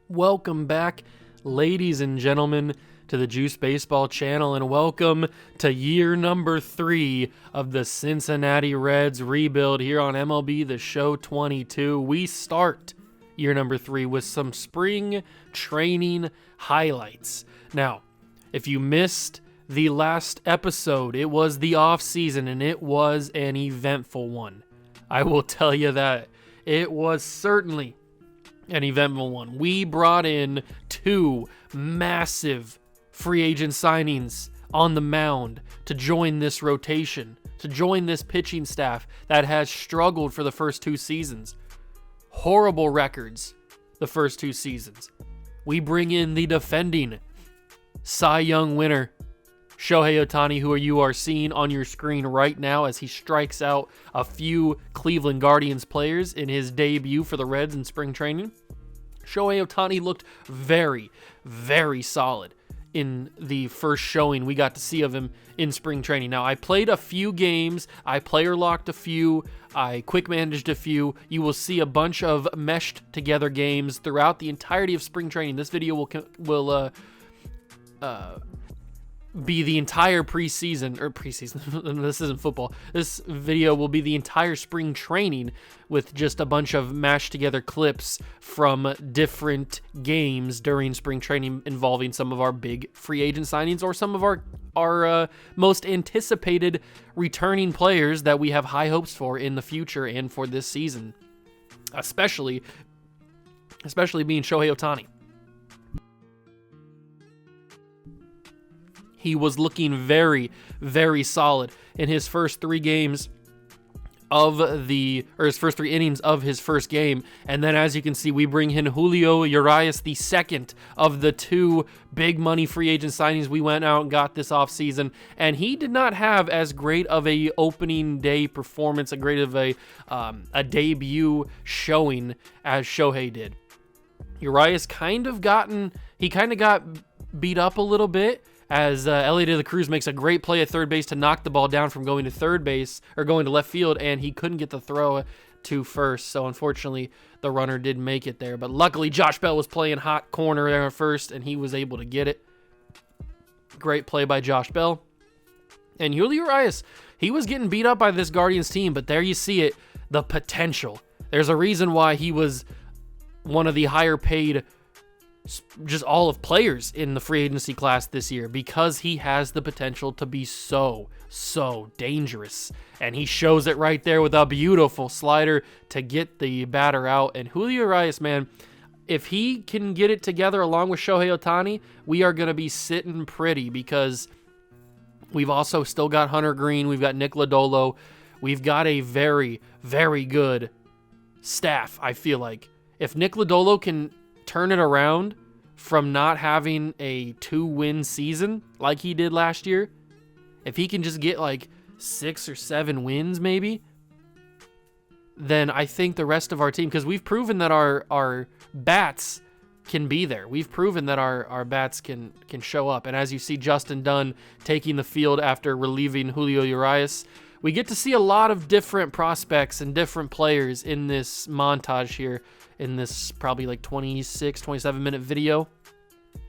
Welcome back, ladies and gentlemen, to the Juice Baseball channel, and welcome to year number 3 of the Cincinnati Reds rebuild here on MLB The Show 22. We start year number 3 with some spring training highlights. Now, if you missed the last episode, it was the off season and it was an eventful one. I will tell you that. It was certainly an eventful one. We brought in 2 massive free agent signings on the mound to join this rotation, to join this pitching staff that has struggled for the first 2 seasons. Horrible records the first 2 seasons. We bring in the defending Cy Young winner, Shohei Ohtani, who you are seeing on your screen right now as he strikes out a few Cleveland Guardians players in his debut for the Reds in spring training. Shohei Ohtani looked very, very solid in the first showing we got to see of him in spring training. Now, I played a few games, I player locked a few, I quick managed a few. You will see a bunch of meshed together games throughout the entirety of spring training. This video will be the entire preseason. This isn't football. This video will be the entire spring training with just a bunch of mashed together clips from different games during spring training involving some of our big free agent signings or some of our most anticipated returning players that we have high hopes for in the future and for this season, especially being Shohei Ohtani. He was looking very, very solid in his first 3 games his first 3 innings of his first game. And then, as you can see, we bring in Julio Urias, the second of the 2 big money free agent signings we went out and got this offseason. And he did not have as great of a opening day performance, a great of a debut showing as Shohei did. Urias kind of got beat up a little bit, as Elliot de la Cruz makes a great play at third base to knock the ball down from going to third base or going to left field, and he couldn't get the throw to first. So unfortunately, the runner did make it there. But luckily, Josh Bell was playing hot corner there at first, and he was able to get it. Great play by Josh Bell. And Julio Urias, he was getting beat up by this Guardians team, but there you see it, the potential. There's a reason why he was one of the higher paid just all of players in the free agency class this year, because he has the potential to be so dangerous, and he shows it right there with a beautiful slider to get the batter out. And Julio Urias, man, if he can get it together along with Shohei Ohtani, we are going to be sitting pretty, because we've also still got Hunter Green, we've got Nick Lodolo, we've got a very, very good staff. I feel like if Nick Lodolo can turn it around from not having a 2-win season like he did last year, if he can just get like 6 or 7 wins maybe, then I think the rest of our team, because we've proven that our bats can be there. We've proven that our bats can show up. And as you see Justin Dunn taking the field after relieving Julio Urias, we get to see a lot of different prospects and different players in this montage here, in this probably like 26, 27 minute video.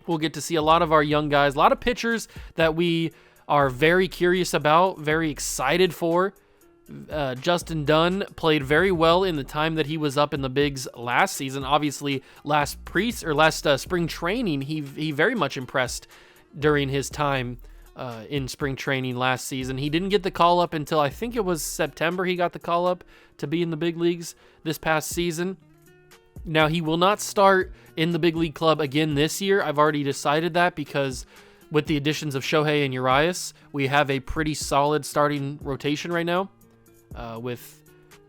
We'll get to see a lot of our young guys, a lot of pitchers that we are very curious about, very excited for. Justin Dunn played very well in the time that he was up in the bigs last season. Obviously, last spring training, he very much impressed during his time in spring training last season. He didn't get the call up until I think it was September. He got the call up to be in the big leagues this past season. Now, he will not start in the big league club again this year. I've already decided that, because with the additions of Shohei and Urias, we have a pretty solid starting rotation right now, with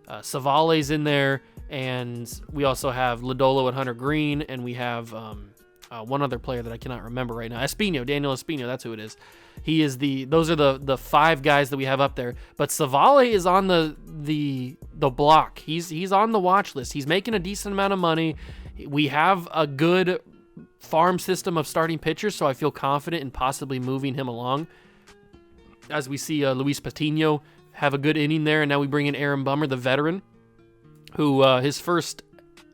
Savales in there, and we also have Lodolo and Hunter Green, and we have one other player that I cannot remember right now. Daniel Espino, that's who it is. Those are the 5 guys that we have up there. But Savale is on the block. He's on the watch list. He's making a decent amount of money. We have a good farm system of starting pitchers, so I feel confident in possibly moving him along. As we see Luis Patino have a good inning there, and now we bring in Aaron Bummer, the veteran, who his first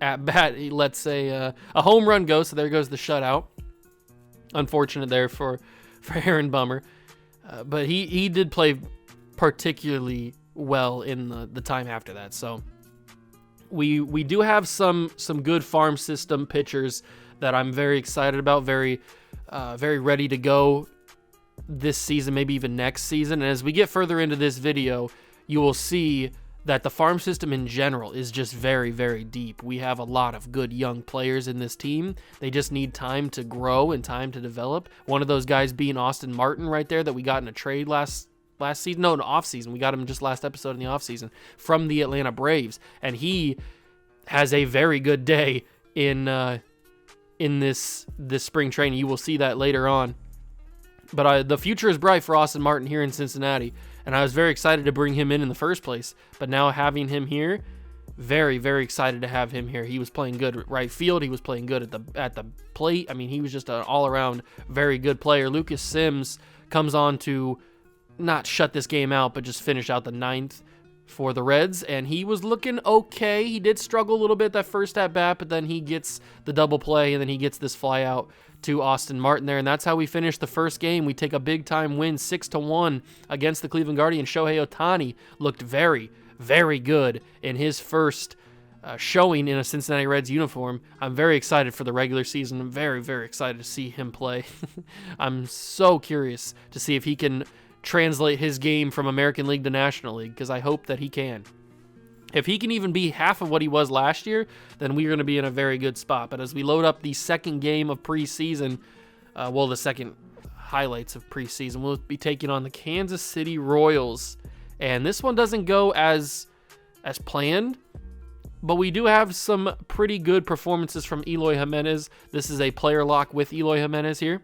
at bat, he lets a home run go, so there goes the shutout. Unfortunate there for Aaron Bummer. But he did play particularly well in the time after that. So we do have some good farm system pitchers that I'm very excited about, very ready to go this season, maybe even next season. And as we get further into this video, you will see that the farm system in general is just very, very deep. We have a lot of good young players in this team. They just need time to grow and time to develop. One of those guys being Austin Martin right there that we got in a trade last season. No, in the offseason. We got him just last episode in the offseason from the Atlanta Braves. And he has a very good day in this spring training. You will see that later on. But the future is bright for Austin Martin here in Cincinnati, and I was very excited to bring him in the first place. But now having him here, very, very excited to have him here. He was playing good at right field. He was playing good at the plate. I mean, he was just an all-around very good player. Lucas Sims comes on to not shut this game out, but just finish out the ninth for the Reds, and he was looking okay. He did struggle a little bit that first at bat, but then he gets the double play, and then he gets this fly out to Austin Martin there, and that's how we finished the first game. We take a big-time win, 6-1 against the Cleveland Guardians. Shohei Ohtani looked very, very good in his first showing in a Cincinnati Reds uniform. I'm very excited for the regular season. I'm very, very excited to see him play. I'm so curious to see if he can translate his game from American League to National League, because I hope that he can. If he can even be half of what he was last year, then we're going to be in a very good spot. But as we load up the second game of preseason, the second highlights of preseason, we'll be taking on the Kansas City Royals. And this one doesn't go as planned, but we do have some pretty good performances from Eloy Jimenez. This is a player lock with Eloy Jimenez here,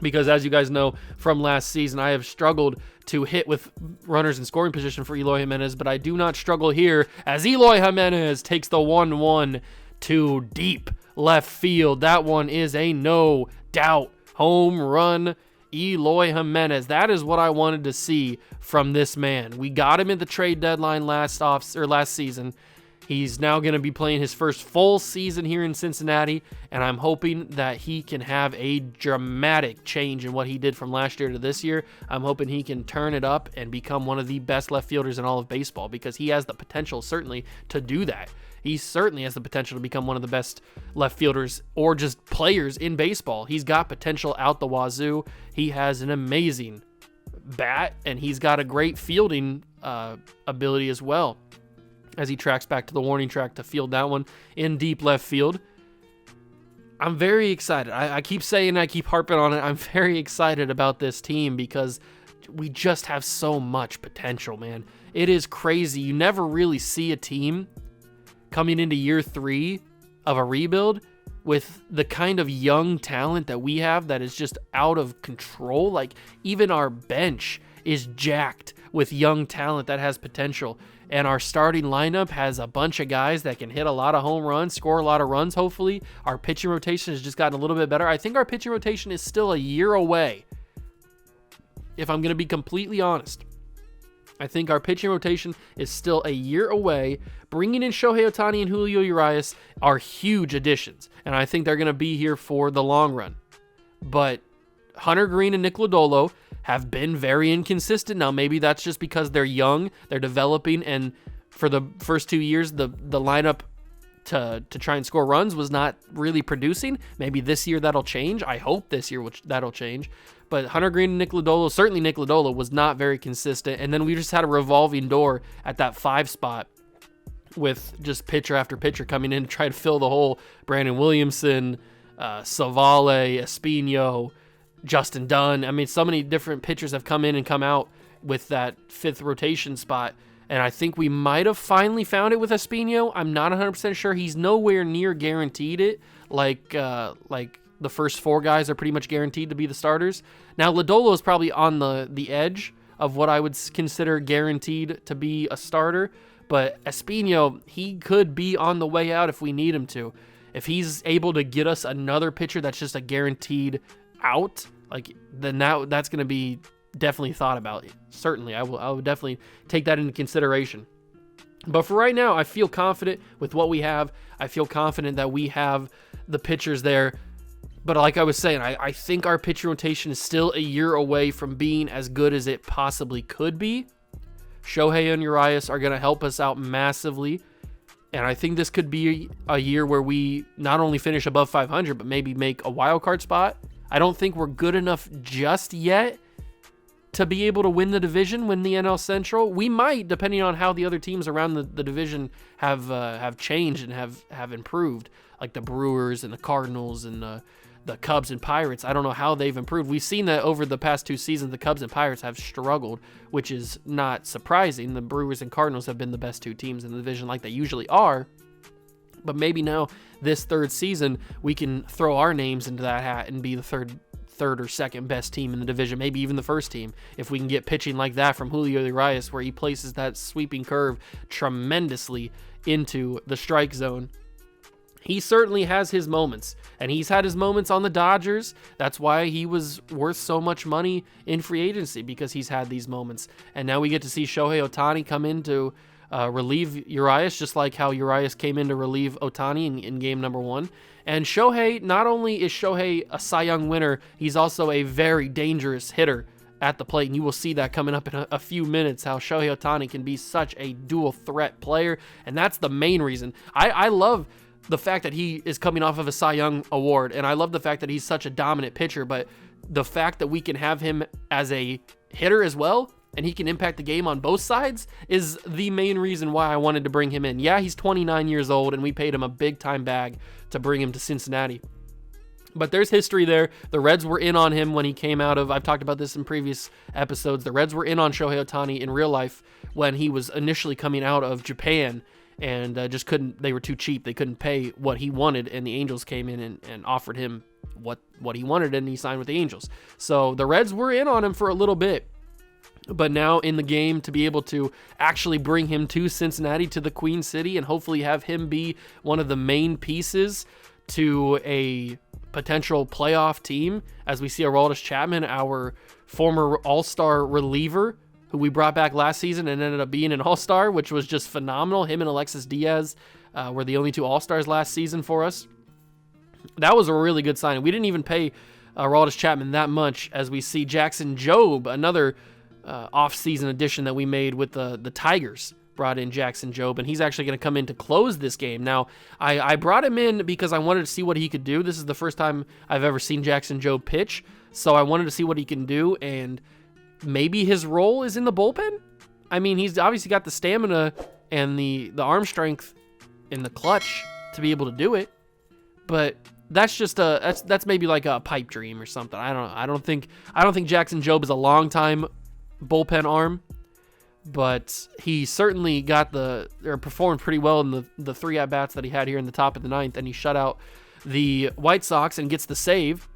because as you guys know from last season, I have struggled to hit with runners in scoring position for Eloy Jimenez, but I do not struggle here as Eloy Jimenez takes the 1-1 to deep left field. That one is a no doubt home run. Eloy Jimenez. That is what I wanted to see from this man. We got him at the trade deadline last season. He's now going to be playing his first full season here in Cincinnati, and I'm hoping that he can have a dramatic change in what he did from last year to this year. I'm hoping he can turn it up and become one of the best left fielders in all of baseball, because he has the potential certainly to do that. He certainly has the potential to become one of the best left fielders or just players in baseball. He's got potential out the wazoo. He has an amazing bat, and he's got a great fielding ability as well, as he tracks back to the warning track to field that one in deep left field. I'm very excited. I keep saying, I keep harping on it. I'm very excited about this team because we just have so much potential, man. It is crazy. You never really see a team coming into year 3 of a rebuild with the kind of young talent that we have that is just out of control. Like, even our bench is jacked with young talent that has potential. And our starting lineup has a bunch of guys that can hit a lot of home runs, score a lot of runs, hopefully. Our pitching rotation has just gotten a little bit better. I think our pitching rotation is still a year away, if I'm going to be completely honest. I think our pitching rotation is still a year away. Bringing in Shohei Ohtani and Julio Urias are huge additions, and I think they're going to be here for the long run. But Hunter Green and Nick Lodolo have been very inconsistent. Now, maybe that's just because they're young, they're developing, and for the first 2 years, the lineup to try and score runs was not really producing. Maybe this year that'll change. I hope this year that'll change. But Hunter Green and Nick Lodolo, certainly Nick Lodolo, was not very consistent. And then we just had a revolving door at that 5 spot with just pitcher after pitcher coming in to try to fill the hole. Brandon Williamson, Savale, Espino, Justin Dunn. I mean, so many different pitchers have come in and come out with that 5th rotation spot. And I think we might have finally found it with Espino. I'm not 100% sure. He's nowhere near guaranteed it. Like the first 4 guys are pretty much guaranteed to be the starters. Now, Lodolo is probably on the edge of what I would consider guaranteed to be a starter. But Espino, he could be on the way out if we need him to. If he's able to get us another pitcher that's just a guaranteed out, then that's going to be definitely thought about. Certainly, I would definitely take that into consideration. But for right now, I feel confident with what we have. I feel confident that we have the pitchers there. But like I was saying, I think our pitcher rotation is still a year away from being as good as it possibly could be. Shohei and Urias are going to help us out massively. And I think this could be a year where we not only finish above 500, but maybe make a wild card spot. I don't think we're good enough just yet to be able to win the division, win the NL Central. We might, depending on how the other teams around the division have changed and have improved, like the Brewers and the Cardinals and the Cubs and Pirates. I don't know how they've improved. We've seen that over the past 2 seasons, the Cubs and Pirates have struggled, which is not surprising. The Brewers and Cardinals have been the best 2 teams in the division like they usually are. But maybe now, this 3rd season, we can throw our names into that hat and be the third or second best team in the division, maybe even the first team, if we can get pitching like that from Julio Urias, where he places that sweeping curve tremendously into the strike zone. He certainly has his moments, and he's had his moments on the Dodgers. That's why he was worth so much money in free agency, because he's had these moments. And now we get to see Shohei Ohtani come in to relieve Urias, just like how Urias came in to relieve Ohtani in game number 1. And Shohei, not only is Shohei a Cy Young winner, he's also a very dangerous hitter at the plate. And you will see that coming up in a few minutes, how Shohei Ohtani can be such a dual threat player. And that's the main reason. I love the fact that he is coming off of a Cy Young award, and I love the fact that he's such a dominant pitcher, but the fact that we can have him as a hitter as well, and he can impact the game on both sides, is the main reason why I wanted to bring him in. Yeah, he's 29 years old, and we paid him a big-time bag to bring him to Cincinnati. But there's history there. The Reds were in on him when he came out of, I've talked about this in previous episodes, the Reds were in on Shohei Ohtani in real life when he was initially coming out of Japan, and just couldn't, they were too cheap. They couldn't pay what he wanted, and the Angels came in and offered him what he wanted, and he signed with the Angels. So the Reds were in on him for a little bit. But now in the game, to be able to actually bring him to Cincinnati, to the Queen City, and hopefully have him be one of the main pieces to a potential playoff team, as we see Aroldis Chapman, our former All-Star reliever, who we brought back last season and ended up being an All-Star, which was just phenomenal. Him and Alexis Diaz were the only 2 All-Stars last season for us. That was a really good signing. We didn't even pay Aroldis Chapman that much, as we see Jackson Jobe, another off-season addition that we made with the Tigers, brought in Jackson Jobe, and he's actually going to come in to close this game. Now, I brought him in because I wanted to see what he could do. This is the first time I've ever seen Jackson Jobe pitch, so I wanted to see what he can do, and maybe his role is in the bullpen. I mean, he's obviously got the stamina and the arm strength in the clutch to be able to do it, but that's just that's maybe like a pipe dream or something. I don't think Jackson Jobe is a long time bullpen arm, but he certainly performed pretty well in the 3 at-bats that he had here in the top of the 9th, and he shut out the White Sox and gets the save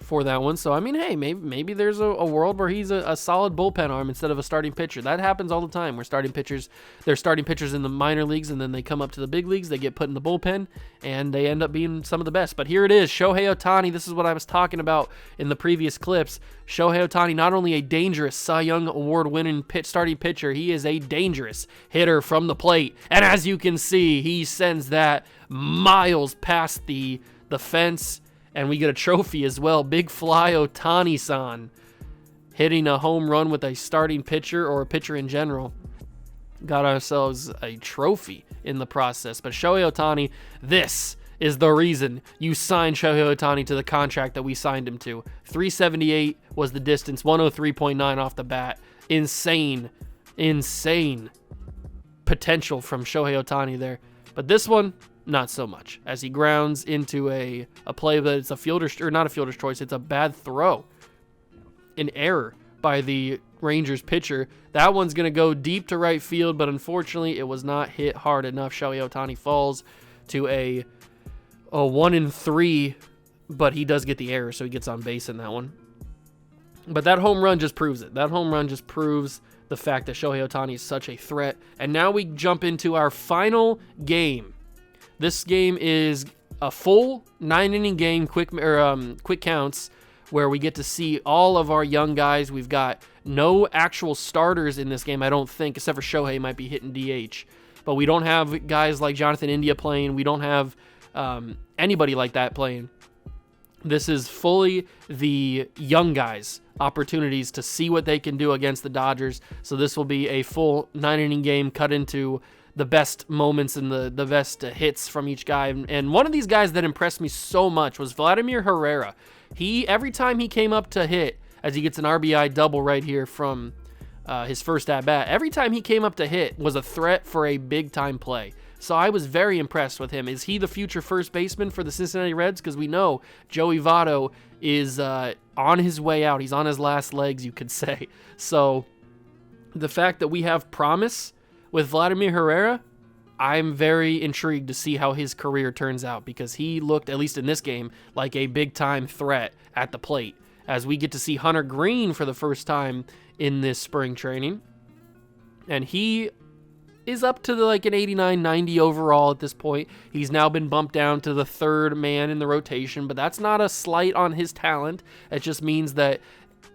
for that one. So I mean, hey, maybe there's a world where he's a solid bullpen arm instead of a starting pitcher. That happens all the time, where they're starting pitchers in the minor leagues, and then they come up to the big leagues, they get put in the bullpen, and they end up being some of the best. But here it is, Shohei Ohtani. This is what I was talking about in the previous clips. Shohei Ohtani, not only a dangerous Cy Young award-winning starting pitcher, he is a dangerous hitter from the plate. And as you can see, he sends that miles past the fence, and we get a trophy as well. Big fly Ohtani-san, hitting a home run with a starting pitcher or a pitcher in general. Got ourselves a trophy in the process. But Shohei Ohtani, this is the reason you signed Shohei Ohtani to the contract that we signed him to. 378 was the distance, 103.9 off the bat. Insane potential from Shohei Ohtani there. But this one, not so much, as he grounds into a play that it's a fielder's, or not a fielder's choice, it's a bad throw. An error by the Rangers pitcher. That one's going to go deep to right field, but unfortunately it was not hit hard enough. Shohei Ohtani falls to a 1-3, but he does get the error, so he gets on base in that one. But that home run just proves it. That home run just proves the fact that Shohei Ohtani is such a threat. And now we jump into our final game. This game is a full 9-inning game, quick counts, where we get to see all of our young guys. We've got no actual starters in this game, I don't think, except for Shohei might be hitting DH. but we don't have guys like Jonathan India playing. We don't have anybody like that playing. This is fully the young guys' opportunities to see what they can do against the Dodgers. So this will be a full 9-inning game cut into the best moments and the best hits from each guy. And one of these guys that impressed me so much was Vladimir Herrera. Every time he came up to hit, as he gets an RBI double right here from his first at-bat, every time he came up to hit was a threat for a big-time play. So I was very impressed with him. Is he the future first baseman for the Cincinnati Reds? Because we know Joey Votto is on his way out. He's on his last legs, you could say. So the fact that we have promise with Vladimir Herrera, I'm very intrigued to see how his career turns out, because he looked, at least in this game, like a big-time threat at the plate. As we get to see Hunter Greene for the first time in this spring training. And he is up to like an 89, 90 overall at this point. He's now been bumped down to the third man in the rotation, but that's not a slight on his talent. It just means that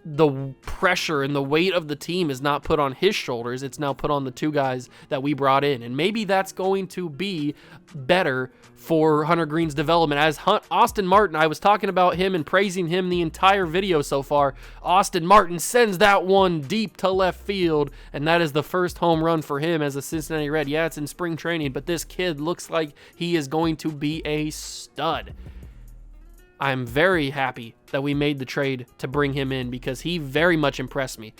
the pressure and the weight of the team is not put on his shoulders. It's now put on the two guys that we brought in. And maybe that's going to be better for Hunter Greene's development. As Austin Martin, I was talking about him and praising him the entire video so far. Austin Martin sends that one deep to left field, and that is the first home run for him as a Cincinnati Red. Yeah, it's in spring training, but this kid looks like he is going to be a stud. I'm very happy that we made the trade to bring him in, because he very much impressed me.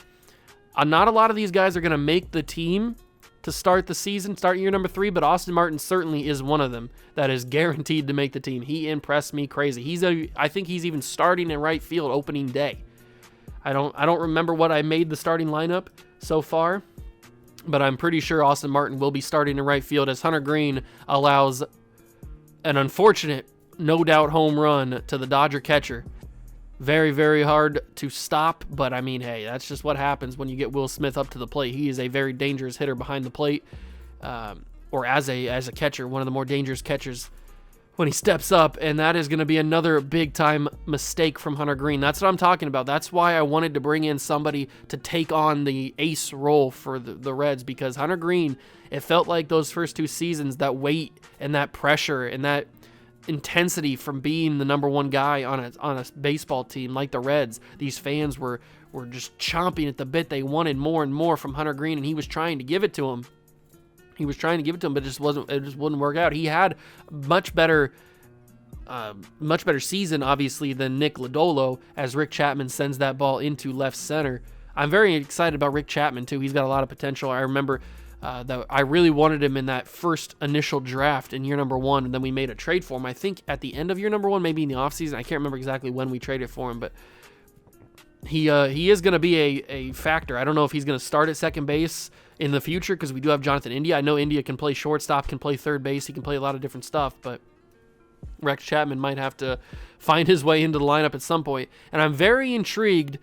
Not a lot of these guys are going to make the team to start the season, start year number 3, but Austin Martin certainly is one of them that is guaranteed to make the team. He impressed me crazy. I think he's even starting in right field opening day. I don't remember what I made the starting lineup so far, but I'm pretty sure Austin Martin will be starting in right field, as Hunter Greene allows an unfortunate, no doubt, home run to the Dodger catcher. Very, very hard to stop, but I mean, hey, that's just what happens when you get Will Smith up to the plate. He is a very dangerous hitter behind the plate, or as a catcher, one of the more dangerous catchers when he steps up, and that is going to be another big-time mistake from Hunter Greene. That's what I'm talking about. That's why I wanted to bring in somebody to take on the ace role for the Reds, because Hunter Greene, it felt like those first 2 seasons, that weight and that pressure and that intensity from being the number 1 guy on a baseball team like the Reds. These fans were just chomping at the bit. They wanted more and more from Hunter Greene, and he was trying to give it to him. But it just wouldn't work out. He had much better season, obviously, than Nick Lodolo, as Rick Chapman sends that ball into left center. I'm very excited about Rick Chapman too. He's got a lot of potential. I remember that I really wanted him in that first initial draft in year number 1, and then we made a trade for him. I think at the end of year number 1, maybe in the offseason. I can't remember exactly when we traded for him, but he is going to be a factor. I don't know if he's going to start at second base in the future, because we do have Jonathan India. I know India can play shortstop, can play third base, he can play a lot of different stuff, but Rex Chapman might have to find his way into the lineup at some point. And I'm very intrigued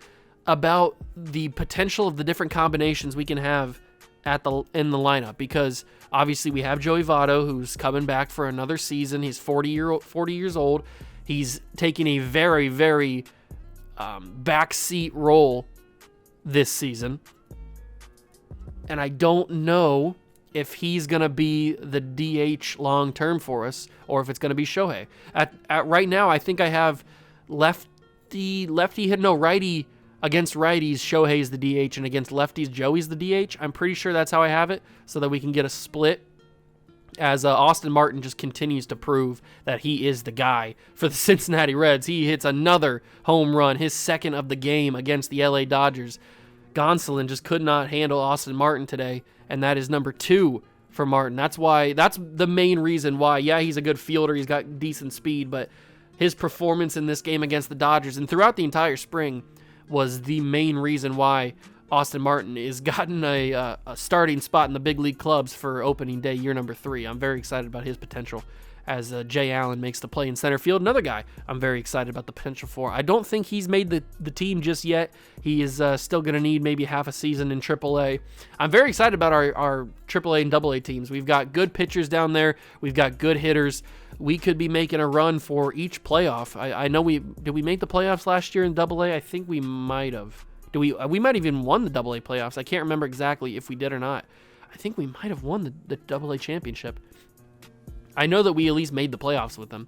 about the potential of the different combinations we can have in the lineup, because obviously we have Joey Votto, who's coming back for another season. He's 40 years old. He's taking a very, very backseat role this season, and I don't know if he's going to be the DH long term for us, or if it's going to be Shohei. At right now, I think I have righty against righties, Shohei's the DH, and against lefties, Joey's the DH. I'm pretty sure that's how I have it, so that we can get a split, as Austin Martin just continues to prove that he is the guy for the Cincinnati Reds. He hits another home run, his second of the game against the LA Dodgers. Gonsolin just could not handle Austin Martin today, and that is number 2 for Martin. That's the main reason why. Yeah, he's a good fielder, he's got decent speed, but his performance in this game against the Dodgers and throughout the entire spring was the main reason why Austin Martin has gotten a starting spot in the big league clubs for opening day, year number 3. I'm very excited about his potential, as Jay Allen makes the play in center field. Another guy I'm very excited about the potential for. I don't think he's made the team just yet. He is still going to need maybe half a season in AAA. I'm very excited about our AAA and AA teams. We've got good pitchers down there. We've got good hitters. We could be making a run for each playoff. I know did we make the playoffs last year in AA? I think we might have. We might have even won the AA playoffs. I can't remember exactly if we did or not. I think we might have won the AA championship. I know that we at least made the playoffs with them.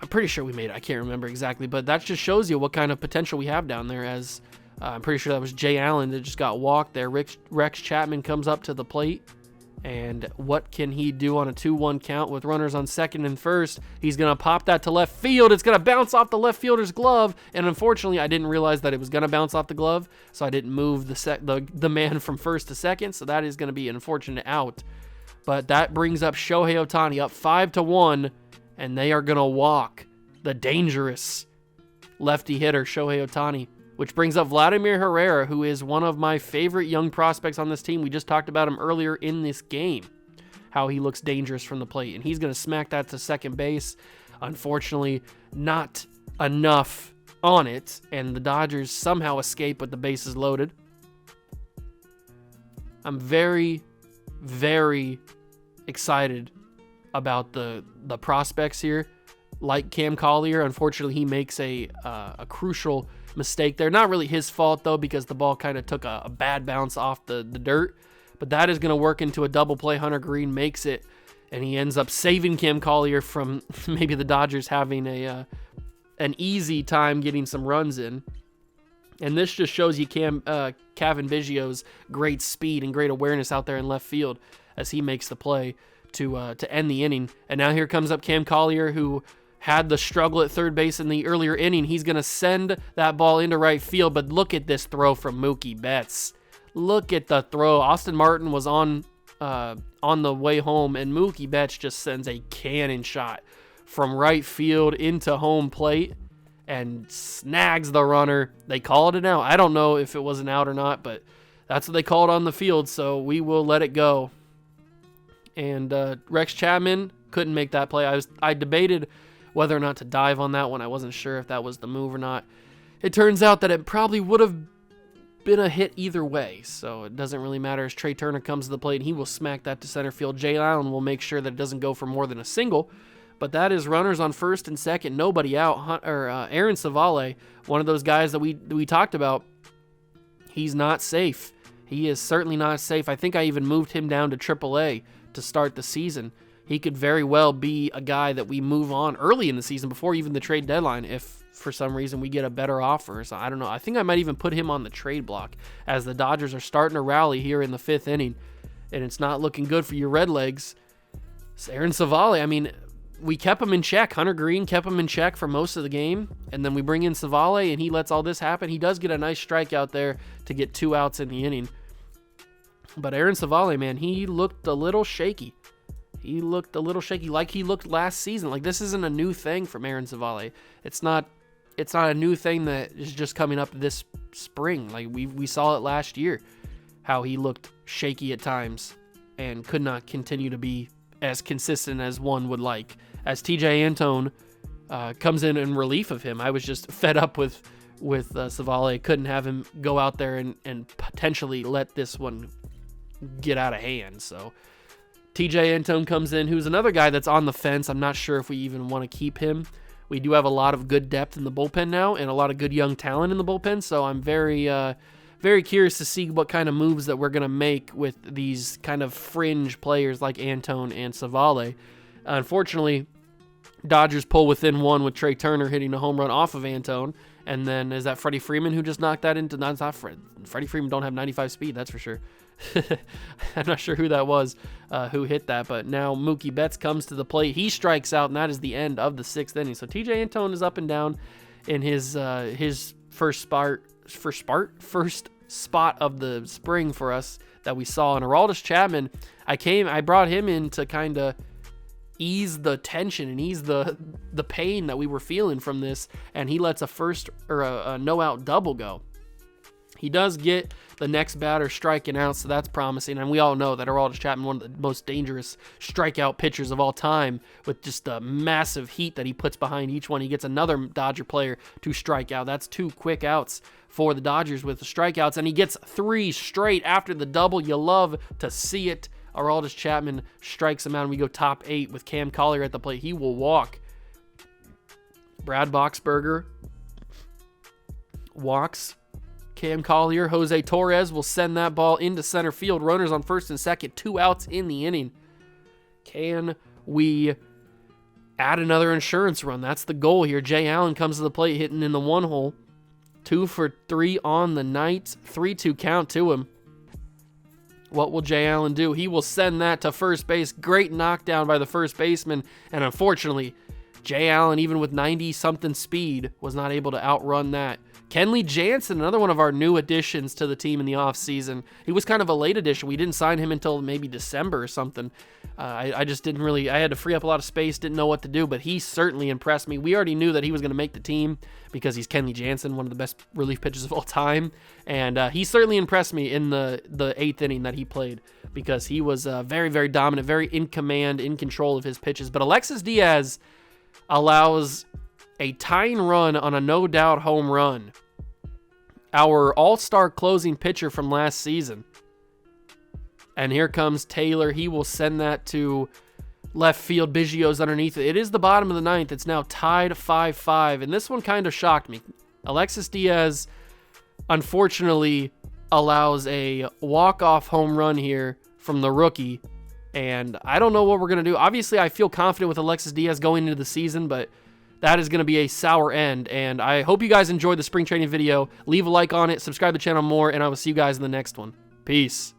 I'm pretty sure we made it. I can't remember exactly, but that just shows you what kind of potential we have down there. As I'm pretty sure that was Jay Allen that just got walked there. Rex Chapman comes up to the plate, and what can he do on a 2-1 count with runners on second and first? He's going to pop that to left field. It's going to bounce off the left fielder's glove, and unfortunately, I didn't realize that it was going to bounce off the glove, so I didn't move the man from first to second, so that is going to be an unfortunate out. But that brings up Shohei Ohtani up 5-1, and they are going to walk the dangerous lefty hitter, Shohei Ohtani, which brings up Vladimir Herrera, who is one of my favorite young prospects on this team. We just talked about him earlier in this game, how he looks dangerous from the plate, and he's going to smack that to second base. Unfortunately, not enough on it, and the Dodgers somehow escape with the bases loaded. I'm very, very excited about the prospects here. Like Cam Collier, unfortunately, he makes a crucial mistake there. Not really his fault, though, because the ball kind of took a bad bounce off the dirt. But that is going to work into a double play. Hunter Green makes it, and he ends up saving Cam Collier from maybe the Dodgers having an easy time getting some runs in. And this just shows you Kevin Biggio's great speed and great awareness out there in left field as he makes the play to end the inning. And now here comes up Cam Collier, who had the struggle at third base in the earlier inning. He's going to send that ball into right field, but look at this throw from Mookie Betts. Look at the throw. Austin Martin was on the way home, and Mookie Betts just sends a cannon shot from right field into home plate and snags the runner. They called it out. I don't know if it was an out or not, but that's what they called on the field, so we will let it go. And Rex Chapman couldn't make that play. I debated whether or not to dive on that one. I wasn't sure if that was the move or not. It turns out that it probably would have been a hit either way, so it doesn't really matter as Trey Turner comes to the plate, and he will smack that to center field. Jay Allen will make sure that it doesn't go for more than a single, but that is runners on first and second, nobody out. Aaron Savale, one of those guys that we talked about, he's not safe. He is certainly not safe. I think I even moved him down to AAA to start the season. He could very well be a guy that we move on early in the season before even the trade deadline if for some reason we get a better offer. So I don't know. I think I might even put him on the trade block as the Dodgers are starting to rally here in the fifth inning, and it's not looking good for your Redlegs. So Aaron Savale, I mean, we kept him in check. Hunter Green kept him in check for most of the game, and then we bring in Savale, and he lets all this happen. He does get a nice strikeout there to get 2 outs in the inning. But Aaron Savale, man, he looked a little shaky. He looked a little shaky like he looked last season. Like, this isn't a new thing from Aaron Savale. It's not a new thing that is just coming up this spring. Like, we saw it last year, how he looked shaky at times and could not continue to be as consistent as one would like. As TJ Antone comes in relief of him, I was just fed up with Savale. Couldn't have him go out there and potentially let this one get out of hand. So TJ Antone comes in, who's another guy that's on the fence. I'm not sure if we even want to keep him. We do have a lot of good depth in the bullpen now and a lot of good young talent in the bullpen, so I'm very curious to see what kind of moves that we're going to make with these kind of fringe players like Antone and Savale. Unfortunately, Dodgers pull within one with Trey Turner hitting a home run off of Antone, and then is that Freddie Freeman who just knocked that into? No, it's not Freddie Freeman don't have 95 speed, that's for sure. I'm not sure who that was who hit that, but now Mookie Betts comes to the plate. He strikes out, and that is the end of the sixth inning. So TJ Antone is up and down in his first spot of the spring for us that we saw. And Aroldis Chapman, I brought him in to kind of ease the tension and ease the pain that we were feeling from this, and he lets a no-out double go. He does get the next batter striking out, so that's promising. And we all know that Aroldis Chapman, one of the most dangerous strikeout pitchers of all time, with just the massive heat that he puts behind each one. He gets another Dodger player to strike out. That's 2 quick outs for the Dodgers with the strikeouts, and he gets 3 straight after the double. You love to see it. Aroldis Chapman strikes him out, and we go top 8 with Cam Collier at the plate. He will walk. Brad Boxberger walks Cam Collier, Jose Torres will send that ball into center field. Runners on first and second, 2 outs in the inning. Can we add another insurance run? That's the goal here. Jay Allen comes to the plate, hitting in the 1 hole. 2 for 3 on the night. 3-2 count to him. What will Jay Allen do? He will send that to first base. Great knockdown by the first baseman. And unfortunately, Jay Allen, even with 90-something speed, was not able to outrun that. Kenley Jansen, another one of our new additions to the team in the offseason. He was kind of a late addition. We didn't sign him until maybe December or something. I just didn't really, I had to free up a lot of space, didn't know what to do, but he certainly impressed me. We already knew that he was going to make the team because he's Kenley Jansen, one of the best relief pitchers of all time. And he certainly impressed me in the 8th inning that he played because he was very, very dominant, very in command, in control of his pitches. But Alexis Diaz allows a tying run on a no-doubt home run. Our all-star closing pitcher from last season. And here comes Taylor. He will send that to left field. Biggio's underneath it. It is the bottom of the 9th. It's now tied 5-5. And this one kind of shocked me. Alexis Diaz, unfortunately, allows a walk-off home run here from the rookie. And I don't know what we're going to do. Obviously, I feel confident with Alexis Diaz going into the season, but that is going to be a sour end. And I hope you guys enjoyed the spring training video. Leave a like on it, subscribe to the channel more, and I will see you guys in the next one. Peace.